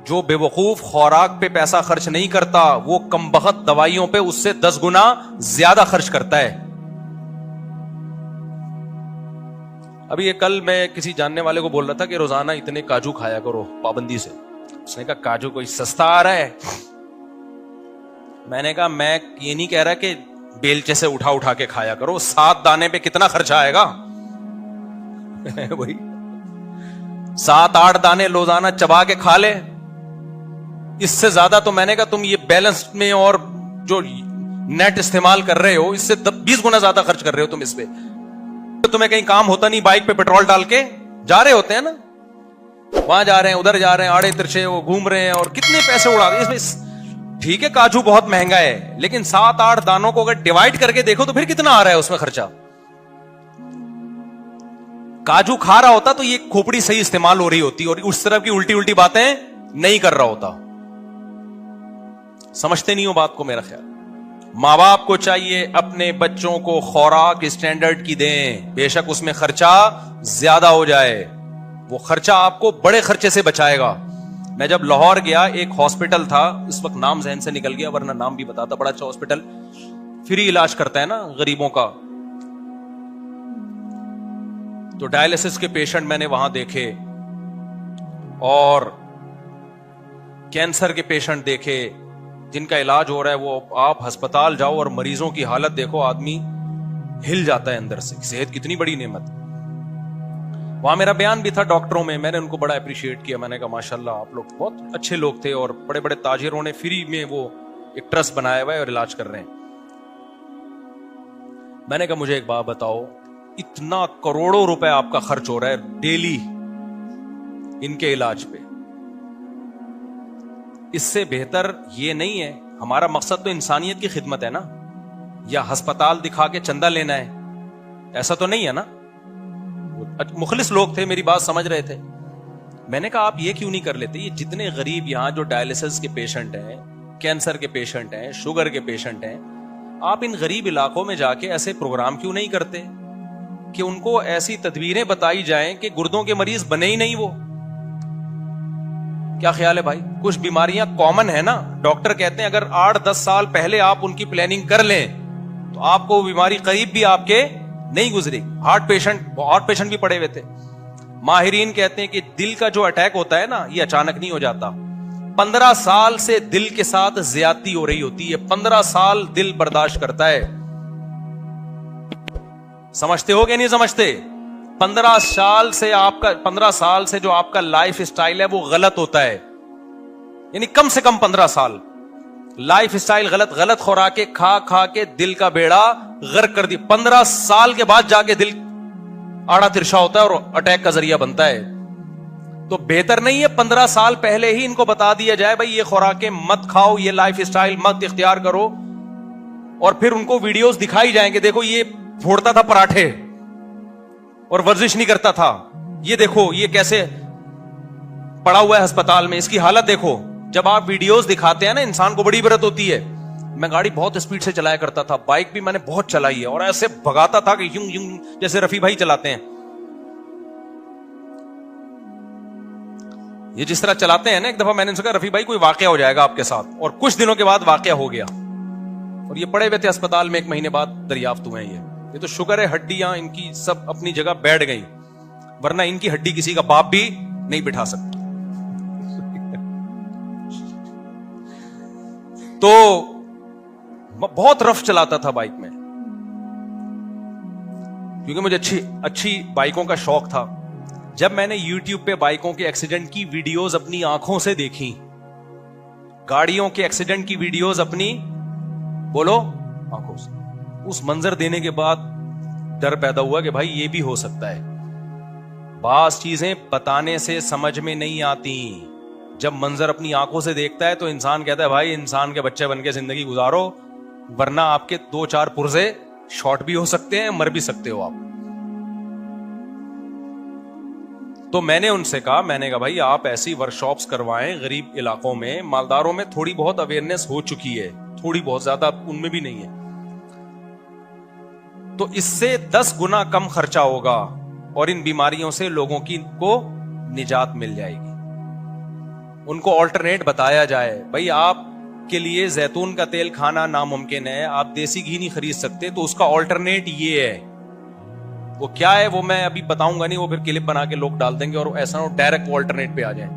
جو بے وقوف خوراک پہ پیسہ خرچ نہیں کرتا وہ کم بخت دوائیوں پہ اس سے 10 گنا زیادہ خرچ کرتا ہے. ابھی یہ کل میں کسی جاننے والے کو بول رہا تھا کہ روزانہ اتنے کاجو کھایا کرو پابندی سے. اس نے کہا کاجو کوئی سستا آ رہا ہے؟ میں نے کہا میں یہ نہیں کہہ رہا کہ بیلچے سے اٹھا اٹھا کے کھایا کرو, 7 دانے پہ کتنا خرچہ آئے گا؟ وہی 7-8 دانے روزانہ چبا کے کھا لے. اس سے زیادہ تو میں نے کہا تم یہ بیلنس میں اور جو نیٹ استعمال کر رہے ہو اس سے 20 گنا زیادہ خرچ کر رہے ہو تم اس پہ. تمہیں کہیں کام ہوتا نہیں, بائک پہ پیٹرول ڈال کے جا رہے ہوتے ہیں نا, وہاں جا رہے ہیں ادھر جا رہے ہیں, آڑے ترچے وہ گھوم رہے ہیں اور کتنے پیسے اڑا رہے ہیں اس میں. ٹھیک ہے کاجو بہت مہنگا ہے, لیکن 7-8 دانوں کو اگر ڈیوائڈ کر کے دیکھو تو پھر کتنا آ رہا ہے اس میں خرچہ. کاجو کھا رہا ہوتا تو یہ کھوپڑی صحیح استعمال ہو رہی ہوتی اور اس طرح کی الٹی باتیں نہیں کر رہا ہوتا. سمجھتے نہیں ہو بات کو. میرا خیال ماں باپ کو چاہیے اپنے بچوں کو خوراک اسٹینڈرڈ کی دیں, بے شک اس میں خرچہ زیادہ ہو جائے, وہ خرچہ آپ کو بڑے خرچے سے بچائے گا. میں جب لاہور گیا ایک ہاسپٹل تھا, اس وقت نام ذہن سے نکل گیا ورنہ نام بھی بتاتا, بڑا اچھا ہاسپٹل, فری علاج کرتا ہے نا غریبوں کا. تو ڈائلسس کے پیشنٹ میں نے وہاں دیکھے اور کینسر کے پیشنٹ دیکھے جن کا علاج ہو رہا ہے. وہ آپ ہسپتال جاؤ اور مریضوں کی حالت دیکھو, آدمی ہل جاتا ہے اندر سے. صحت کتنی بڑی نعمت. وہاں میرا بیان بھی تھا ڈاکٹروں میں نے ان کو بڑا اپریشیٹ کیا. میں نے کہا ماشاءاللہ آپ لوگ بہت اچھے لوگ تھے اور بڑے بڑے تاجروں نے فری میں وہ ایک ٹرسٹ بنایا ہوا ہے اور علاج کر رہے ہیں. میں نے کہا مجھے ایک بات بتاؤ, اتنا کروڑوں روپے آپ کا خرچ ہو رہا ہے ڈیلی ان کے علاج پہ, اس سے بہتر یہ نہیں ہے. ہمارا مقصد تو انسانیت کی خدمت ہے نا, یا ہسپتال دکھا کے چندہ لینا ہے, ایسا تو نہیں ہے نا. مخلص لوگ تھے, میری بات سمجھ رہے تھے. میں نے کہا آپ یہ کیوں نہیں کر لیتے, یہ جتنے غریب یہاں جو ڈائلسس کے پیشنٹ ہیں, کینسر کے پیشنٹ ہیں, شوگر کے پیشنٹ ہیں, آپ ان غریب علاقوں میں جا کے ایسے پروگرام کیوں نہیں کرتے کہ ان کو ایسی تدبیریں بتائی جائیں کہ گردوں کے مریض بنے ہی نہیں. وہ کیا خیال ہے بھائی؟ کچھ بیماریاں کامن ہے نا, ڈاکٹر کہتے ہیں اگر 8-10 سال پہلے آپ ان کی پلاننگ کر لیں تو آپ کو وہ بیماری قریب بھی آپ کے نہیں گزری. ہارٹ پیشنٹ بھی پڑے ہوئے تھے. ماہرین کہتے ہیں کہ دل کا جو اٹیک ہوتا ہے نا یہ اچانک نہیں ہو جاتا, 15 سال سے دل کے ساتھ زیادتی ہو رہی ہوتی ہے, 15 سال دل برداشت کرتا ہے. سمجھتے ہو کہ نہیں سمجھتے؟ 15 سال سے جو آپ کا لائف اسٹائل ہے وہ غلط ہوتا ہے, یعنی کم سے کم 15 سال لائف اسٹائل غلط خوراکیں کھا کے دل کا بیڑا غرق کر دی. 15 سال کے بعد جا کے دل آڑا ترشا ہوتا ہے اور اٹیک کا ذریعہ بنتا ہے. تو بہتر نہیں ہے 15 سال پہلے ہی ان کو بتا دیا جائے بھائی یہ خوراکیں مت کھاؤ, یہ لائف اسٹائل مت اختیار کرو, اور پھر ان کو ویڈیوز دکھائی جائیں کہ دیکھو یہ پھوڑتا تھا پراٹھے اور ورزش نہیں کرتا تھا, یہ دیکھو یہ کیسے پڑا ہوا ہے ہسپتال میں, اس کی حالت دیکھو. جب آپ ویڈیوز دکھاتے ہیں نا انسان کو بڑی عبرت ہوتی ہے. میں گاڑی بہت اسپیڈ سے چلایا کرتا تھا, بائک بھی میں نے بہت چلائی ہے, اور ایسے بھگاتا تھا کہ یوں یوں جیسے رفیع بھائی چلاتے ہیں. یہ جس طرح چلاتے ہیں نا, ایک دفعہ میں نے ان سے کہا رفیع بھائی کوئی واقعہ ہو جائے گا آپ کے ساتھ, اور کچھ دنوں کے بعد واقعہ ہو گیا, اور یہ پڑے ہوئے تھے اسپتال میں, 1 مہینے بعد دریافت ہوئے ہیں. یہ تو شوگر ہے, ہڈیاں ان کی سب اپنی جگہ بیٹھ گئی, ورنہ ان کی ہڈی کسی کا باپ بھی نہیں بٹھا سکتا. تو بہت رف چلاتا تھا بائک میں, کیونکہ مجھے اچھی بائکوں کا شوق تھا. جب میں نے یوٹیوب پہ بائکوں کے ایکسیڈنٹ کی ویڈیوز اپنی آنکھوں سے دیکھی, گاڑیوں کے ایکسیڈنٹ کی ویڈیوز اپنی بولو آنکھوں سے, اس منظر دینے کے بعد ڈر پیدا ہوا کہ بھائی یہ بھی ہو سکتا ہے. بعض چیزیں بتانے سے سمجھ میں نہیں آتی, جب منظر اپنی آنکھوں سے دیکھتا ہے تو انسان کہتا ہے بھائی انسان کے بچے بن کے زندگی گزارو, ورنہ آپ کے 2-4 پرزے شارٹ بھی ہو سکتے ہیں, مر بھی سکتے ہو آپ. تو میں نے ان سے کہا, میں نے کہا بھائی آپ ایسی ورکشاپس کروائیں غریب علاقوں میں, مالداروں میں تھوڑی بہت اویئرنیس ہو چکی ہے, تھوڑی بہت, زیادہ ان میں بھی نہیں ہے, تو اس سے 10 گنا کم خرچہ ہوگا اور ان بیماریوں سے لوگوں کی کو نجات مل جائے گی. ان کو آلٹرنیٹ بتایا جائے. بھائی آپ کے لیے زیتون کا تیل کھانا ناممکن ہے, آپ دیسی گھی نہیں خرید سکتے, تو اس کا آلٹرنیٹ یہ ہے. وہ کیا ہے وہ میں ابھی بتاؤں گا نہیں, وہ پھر کلپ بنا کے لوگ ڈال دیں گے اور ایسا نہ ڈائریکٹ آلٹرنیٹ پہ آ جائیں.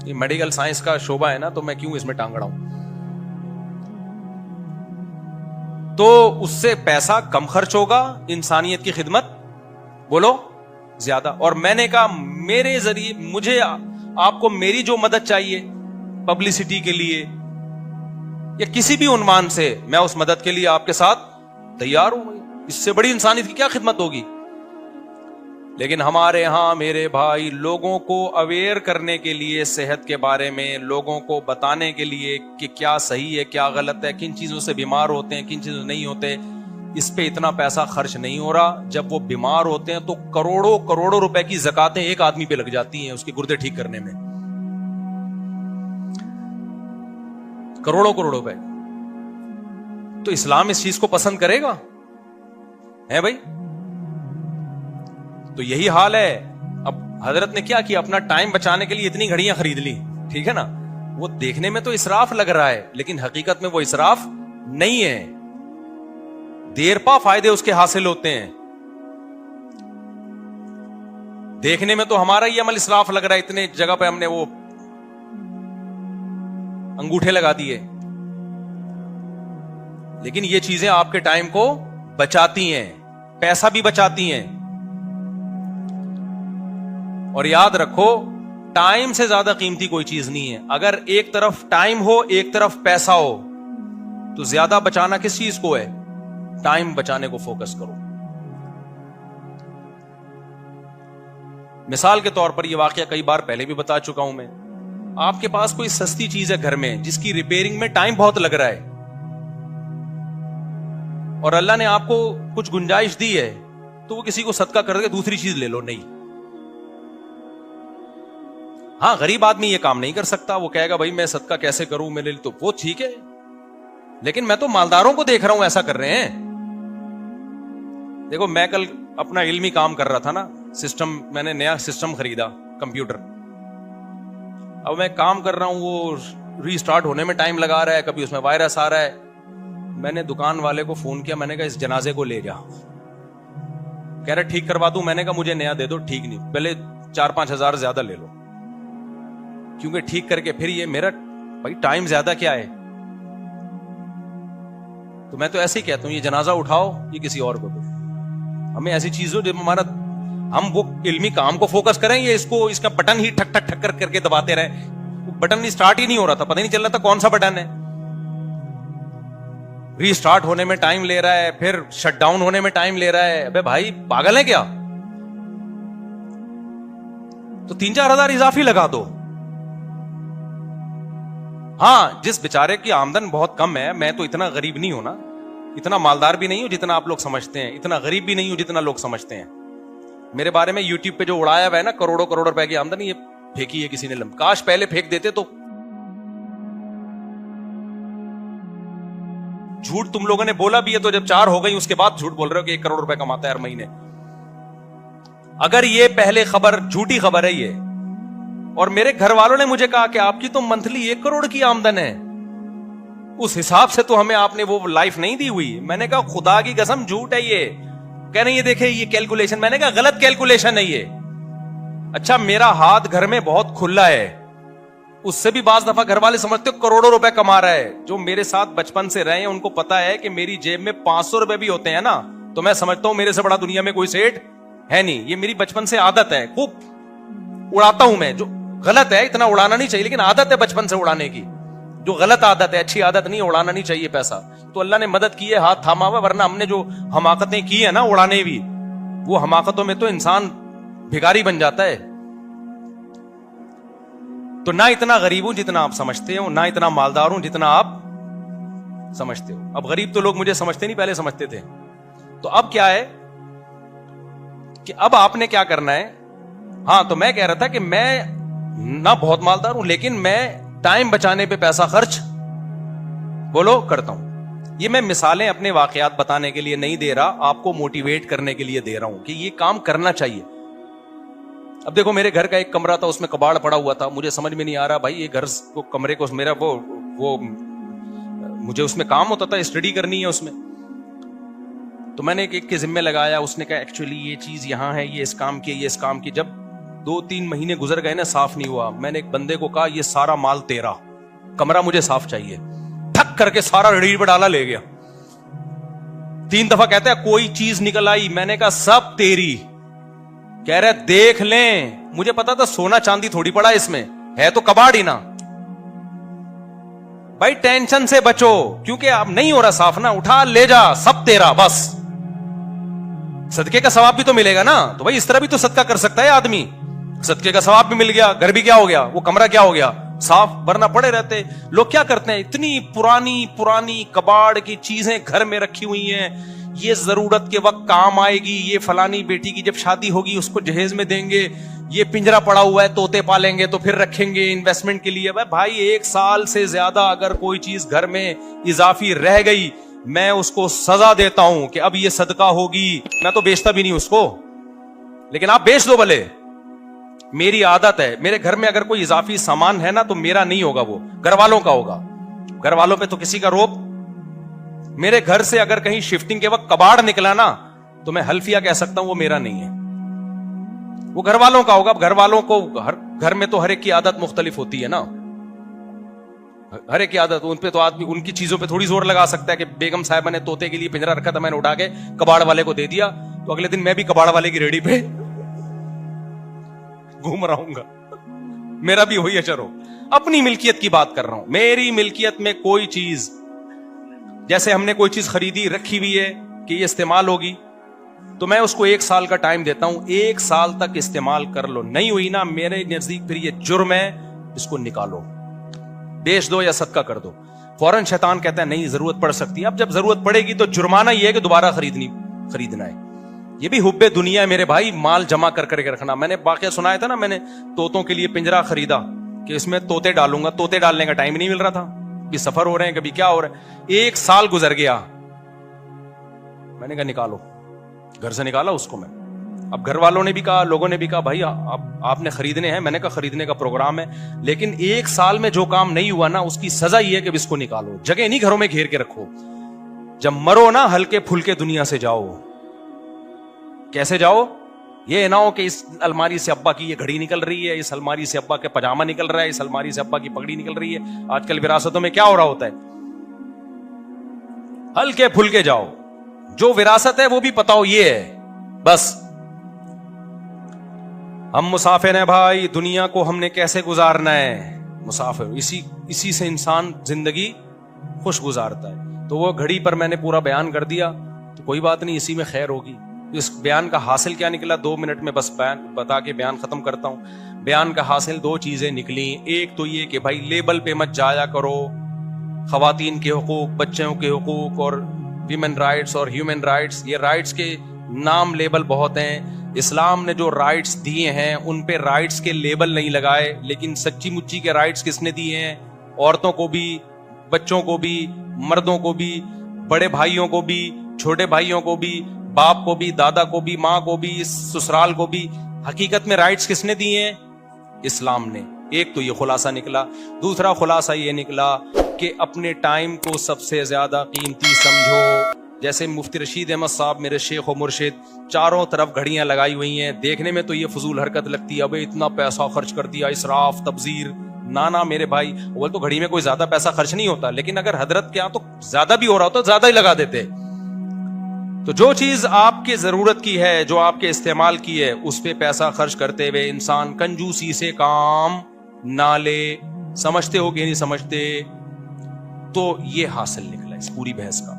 یہ میڈیکل سائنس کا شعبہ ہے نا, تو میں کیوں اس میں ٹانگ اڑاؤں. تو اس سے پیسہ کم خرچ ہوگا, انسانیت کی خدمت بولو زیادہ. اور میں نے کہا میرے ذریعے مجھے آپ کو میری جو مدد چاہیے پبلسٹی کے لیے یا کسی بھی عنوان سے, میں اس مدد کے لیے آپ کے ساتھ تیار ہوں. اس سے بڑی انسانیت کی کیا خدمت ہوگی. لیکن ہمارے ہاں میرے بھائی لوگوں کو اویئر کرنے کے لیے, صحت کے بارے میں لوگوں کو بتانے کے لیے کہ کیا صحیح ہے کیا غلط ہے, کن چیزوں سے بیمار ہوتے ہیں کن چیزوں سے نہیں ہوتے, اس پہ اتنا پیسہ خرچ نہیں ہو رہا. جب وہ بیمار ہوتے ہیں تو کروڑوں کروڑوں روپے کی زکاتیں ایک آدمی پہ لگ جاتی ہیں اس کے گردے ٹھیک کرنے میں, کروڑوں کروڑوں روپے. تو اسلام اس چیز کو پسند کرے گا ہے بھائی. تو یہی حال ہے. اب حضرت نے کیا کیا, اپنا ٹائم بچانے کے لیے اتنی گھڑیاں خرید لی, ٹھیک ہے نا. وہ دیکھنے میں تو اسراف لگ رہا ہے لیکن حقیقت میں وہ اسراف نہیں ہے, دیر پا فائدے اس کے حاصل ہوتے ہیں. دیکھنے میں تو ہمارا یہ عمل اسراف لگ رہا ہے, اتنے جگہ پہ ہم نے وہ انگوٹھے لگا دیے, لیکن یہ چیزیں آپ کے ٹائم کو بچاتی ہیں, پیسہ بھی بچاتی ہیں. اور یاد رکھو ٹائم سے زیادہ قیمتی کوئی چیز نہیں ہے. اگر ایک طرف ٹائم ہو ایک طرف پیسہ ہو تو زیادہ بچانا کس چیز کو ہے, ٹائم بچانے کو فوکس کرو. مثال کے طور پر یہ واقعہ کئی بار پہلے بھی بتا چکا ہوں میں. آپ کے پاس کوئی سستی چیز ہے گھر میں جس کی ریپیئرنگ میں ٹائم بہت لگ رہا ہے, اور اللہ نے آپ کو کچھ گنجائش دی ہے, تو وہ کسی کو صدقہ کر کے دوسری چیز لے لو. نہیں, ہاں غریب آدمی یہ کام نہیں کر سکتا, وہ کہے گا بھائی میں صدقہ کیسے کروں میرے لیے, تو وہ ٹھیک ہے. لیکن میں تو مالداروں کو دیکھ رہا ہوں ایسا کر رہے ہیں. دیکھو میں کل اپنا علمی کام کر رہا تھا نا, سسٹم میں نے نیا سسٹم خریدا کمپیوٹر. اب میں کام کر رہا ہوں, وہ ری سٹارٹ ہونے میں ٹائم لگا رہا ہے, کبھی اس میں وائرس آ رہا ہے. میں نے دکان والے کو فون کیا, میں نے کہا اس جنازے کو لے جا. کہہ رہا ٹھیک کروا دوں. میں نے کہا مجھے نیا دے دو. ٹھیک نہیں, پہلے 4-5 ہزار زیادہ لے لو, کیونکہ ٹھیک کر کے پھر یہ میرا بھائی ٹائم زیادہ کیا ہے. تو میں تو ایسے ہی کہتا ہوں یہ جنازہ اٹھاؤ, یہ کسی اور کو دو. ہمیں ایسی چیز ہو جب ہمارا ہم وہ علمی کام کو فوکس کریں, یہ اس کا بٹن ہی ٹھک ٹھک ٹھک کر کے دباتے رہے. بٹن نہیں اسٹارٹ ہی نہیں ہو رہا تھا, پتہ نہیں چل رہا تھا کون سا بٹن ہے. ری اسٹارٹ ہونے میں ٹائم لے رہا ہے, پھر شٹ ڈاؤن ہونے میں ٹائم لے رہا ہے. ابے بھائی پاگل ہے کیا, تو 3-4 ہزار اضافی لگا دو. ہاں جس بیچارے کی آمدن بہت کم ہے, میں تو اتنا غریب نہیں ہوں نا, اتنا مالدار بھی نہیں ہوں جتنا آپ لوگ سمجھتے ہیں, اتنا غریب بھی نہیں ہوں جتنا لوگ سمجھتے ہیں. میرے بارے میں یوٹیوب پہ جو اڑایا ہوا ہے نا کروڑوں کروڑ روپے کی آمدنی, یہ پھینکی ہے کسی نے. کاش پہلے پھینک دیتے تو. جھوٹ تم لوگوں نے بولا بھی ہے, تو جب 4 ہو گئی اس کے بعد جھوٹ بول رہے ہو کہ 1 کروڑ روپے کماتا ہے ہر مہینے. اگر یہ پہلے خبر جھوٹی خبر ہے یہ, اور میرے گھر والوں نے مجھے کہا کہ آپ کی تو منتھلی 1 کروڑ کی آمدن ہے, اس حساب سے تو ہمیں آپ نے وہ لائف نہیں دی ہوئی. میں نے کہا خدا کی قسم جھوٹ ہے یہ. کہہ رہے ہیں یہ دیکھیں یہ کیلکولیشن. میں نے کہا غلط کیلکولیشن ہے یہ. اچھا میرا ہاتھ گھر میں بہت کھلا ہے, اس سے بھی بعض دفعہ گھر والے سمجھتے ہو کروڑوں روپے کما رہا ہے. جو میرے ساتھ بچپن سے رہے ہیں ان کو پتا ہے کہ میری جیب میں 500 روپے بھی ہوتے ہیں نا, تو میں سمجھتا ہوں میرے سے بڑا دنیا میں کوئی سیٹ ہے نہیں. یہ میری بچپن سے عادت ہے, خوب اڑاتا ہوں میں. جو غلط ہے, اتنا اڑانا نہیں چاہیے, لیکن عادت ہے بچپن سے اڑانے کی, جو غلط عادت ہے, اچھی عادت نہیں, اڑانا نہیں چاہیے پیسہ. تو اللہ نے مدد کی ہے, ہاتھ تھاما ہوا, ورنہ ہم نے جو حماقتیں کی ہیں نا اڑانے بھی, وہ حماقتوں میں تو انسان بھکاری بن جاتا ہے. تو نہ اتنا غریب ہوں جتنا آپ سمجھتے ہو, نہ اتنا مالدار ہوں جتنا آپ سمجھتے ہو. اب غریب تو لوگ مجھے سمجھتے نہیں, پہلے سمجھتے تھے. تو اب کیا ہے کہ اب آپ نے کیا کرنا ہے. ہاں تو میں کہہ رہا تھا کہ میں نہ بہت مالدار ہوں, لیکن میں ٹائم بچانے پہ پیسہ خرچ بولو کرتا ہوں. یہ میں مثالیں اپنے واقعات بتانے کے لیے نہیں دے رہا, آپ کو موٹیویٹ کرنے کے لیے دے رہا ہوں کہ یہ کام کرنا چاہیے. اب دیکھو میرے گھر کا ایک کمرہ تھا, اس میں کباڑ پڑا ہوا تھا, مجھے سمجھ میں نہیں آ رہا بھائی یہ گھر کو کمرے کو میرا وہ مجھے اس میں کام ہوتا تھا, اسٹڈی کرنی ہے اس میں, تو میں نے ایک کے ذمہ لگایا. اس نے کہا ایکچولی یہ چیز یہاں ہے, یہ اس کام کی, یہ اس کام کی. جب 2-3 مہینے گزر گئے نا, صاف نہیں ہوا, میں نے ایک بندے کو کہا یہ سارا مال تیرا, کمرہ مجھے صاف چاہیے. ٹھک کر کے سارا ریڑھی پہ ڈالا, لے گیا. 3 دفعہ کہتا ہے کوئی چیز نکل آئی, میں نے کہا سب تیری. کہہ رہے دیکھ لیں, مجھے پتا تھا سونا چاندی تھوڑی پڑا اس میں, ہے تو کباڑ ہی نا. بھائی ٹینشن سے بچو, کیونکہ اب نہیں ہو رہا صاف نا, اٹھا لے جا, سب تیرا. بس صدقے کا ثواب بھی تو ملے گا نا, تو بھائی اس طرح بھی تو صدقہ کر سکتا ہے آدمی. صدقے کا ثواب بھی مل گیا, گھر بھی کیا ہو گیا, وہ کمرہ کیا ہو گیا صاف. ورنہ پڑے رہتے. لوگ کیا کرتے ہیں, اتنی پرانی کباڑ کی چیزیں گھر میں رکھی ہوئی ہیں, یہ ضرورت کے وقت کام آئے گی, یہ فلانی بیٹی کی جب شادی ہوگی اس کو جہیز میں دیں گے, یہ پنجرا پڑا ہوا ہے طوطے پالیں گے تو پھر رکھیں گے انویسٹمنٹ کے لیے. بھائی 1 سال سے زیادہ اگر کوئی چیز گھر میں اضافی رہ گئی, میں اس کو سزا دیتا ہوں کہ اب یہ صدقہ ہوگی. میں تو بیچتا بھی نہیں اس کو, لیکن آپ بیچ دو بھلے. میری عادت ہے, میرے گھر میں اگر کوئی اضافی سامان ہے نا تو میرا نہیں ہوگا, وہ گھر والوں کا ہوگا. گھر والوں پہ تو کسی کا روب. میرے گھر سے اگر کہیں شفٹنگ کے وقت کباڑ نکلا نا تو میں حلفیہ کہہ سکتا ہوں وہ میرا نہیں ہے, وہ گھر والوں کا ہوگا. گھر والوں کو گھر میں تو ہر ایک کی عادت مختلف ہوتی ہے نا, ہر ایک کی عادت. ان پہ تو آدمی ان کی چیزوں پہ تھوڑی زور لگا سکتا ہے کہ بیگم صاحبہ نے طوطے کے لیے پنجرا رکھا تھا, میں نے اٹھا کے کباڑ والے کو دے دیا, تو اگلے دن میں بھی کباڑ والے کی ریڑھی پہ گھوم رہا ہوں گا. میرا بھی وہی اچر ہو. اپنی ملکیت کی بات کر رہا ہوں. میری ملکیت میں کوئی چیز, جیسے ہم نے کوئی چیز خریدی رکھی ہوئی ہے کہ یہ استعمال ہوگی, تو میں اس کو 1 سال کا ٹائم دیتا ہوں. 1 سال تک استعمال کر لو, نہیں ہوئی نا میرے نزدیک پھر یہ جرم ہے, اس کو نکالو, بیچ دو یا صدقہ کر دو. فوراً شیطان کہتا ہے نہیں ضرورت پڑ سکتی ہے. اب جب ضرورت پڑے گی تو جرمانہ یہ ہے کہ دوبارہ خریدنا ہے. یہ بھی حب دنیا ہے میرے بھائی, مال جمع کر کے رکھنا. میں نے واقعہ سنایا تھا نا, میں نے طوطوں کے لیے پنجرا خریدا کہ اس میں طوطے ڈالوں گا. طوطے ڈالنے کا ٹائم نہیں مل رہا تھا, کبھی سفر ہو رہے ہیں, کبھی کیا ہو رہا ہے. 1 سال گزر گیا, میں نے کہا نکالو, گھر سے نکالا اس کو میں. اب گھر والوں نے بھی کہا, لوگوں نے بھی کہا بھائی آپ نے خریدنے ہیں. میں نے کہا خریدنے کا پروگرام ہے, لیکن 1 سال میں جو کام نہیں ہوا نا اس کی سزا یہ ہے کہ اس کو نکالو. جگہ نہیں گھروں میں گھیر کے رکھو. جب مرو نا ہلکے پھلکے دنیا سے جاؤ. کیسے جاؤ, یہ نہ ہو کہ اس الماری سے ابا کی یہ گھڑی نکل رہی ہے, اس الماری سے ابا کا پاجامہ نکل رہا ہے, اس الماری سے ابا کی پگڑی نکل رہی ہے. آج کل وراثتوں میں کیا ہو رہا ہوتا ہے. ہلکے پھلکے جاؤ, جو وراثت ہے وہ بھی پتا ہو یہ ہے. بس ہم مسافر ہیں بھائی, دنیا کو ہم نے کیسے گزارنا ہے. مسافر, اسی سے انسان زندگی خوش گزارتا ہے. تو وہ گھڑی پر میں نے پورا بیان کر دیا, تو کوئی بات نہیں, اسی میں خیر ہوگی. اس بیان کا حاصل کیا نکلا, 2 منٹ میں بس بتا کے بیان ختم کرتا ہوں. بیان کا حاصل 2 چیزیں نکلی. ایک تو یہ کہ بھائی لیبل پہ مت جایا کرو. خواتین کے حقوق, بچوں کے حقوق اور ویمن رائٹس اور ہیومن رائٹس, یہ رائٹس کے نام لیبل بہت ہیں. اسلام نے جو رائٹس دیے ہیں ان پہ رائٹس کے لیبل نہیں لگائے, لیکن سچی مچی کے رائٹس کس نے دیے ہیں. عورتوں کو بھی, بچوں کو بھی, مردوں کو بھی, بڑے بھائیوں کو بھی, چھوٹے بھائیوں کو بھی, باپ کو بھی, دادا کو بھی, ماں کو بھی, سسرال کو بھی. حقیقت میں رائٹس کس نے دیے ہیں, اسلام نے. ایک تو یہ خلاصہ نکلا. دوسرا خلاصہ یہ نکلا کہ اپنے ٹائم کو سب سے زیادہ قیمتی سمجھو. جیسے مفتی رشید احمد صاحب میرے شیخ و مرشد, چاروں طرف گھڑیاں لگائی ہوئی ہیں. دیکھنے میں تو یہ فضول حرکت لگتی ہے, ابے اتنا پیسہ خرچ کر دیا, اسراف, تبذیر. نانا میرے بھائی, وہ تو گھڑی میں کوئی زیادہ پیسہ خرچ نہیں ہوتا, لیکن اگر حضرت کے یہاں تو زیادہ بھی ہو رہا ہوتا زیادہ ہی لگا دیتے. تو جو چیز آپ کے ضرورت کی ہے, جو آپ کے استعمال کی ہے, اس پہ پیسہ خرچ کرتے ہوئے انسان کنجوسی سے کام نہ لے. سمجھتے ہو کہ نہیں سمجھتے؟ تو یہ حاصل نکلا اس پوری بحث کا.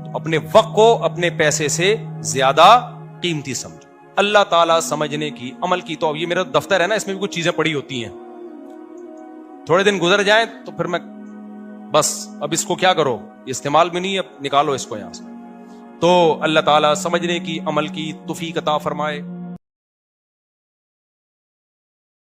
تو اپنے وقت کو اپنے پیسے سے زیادہ قیمتی سمجھو. اللہ تعالیٰ سمجھنے کی, عمل کی. تو اب یہ میرا دفتر ہے نا, اس میں بھی کچھ چیزیں پڑی ہوتی ہیں. تھوڑے دن گزر جائیں تو پھر میں بس اب اس کو کیا کرو, استعمال بھی نہیں, اب نکالو اس کو یہاں سے. تو اللہ تعالیٰ سمجھنے کی, عمل کی توفیق عطا فرمائے.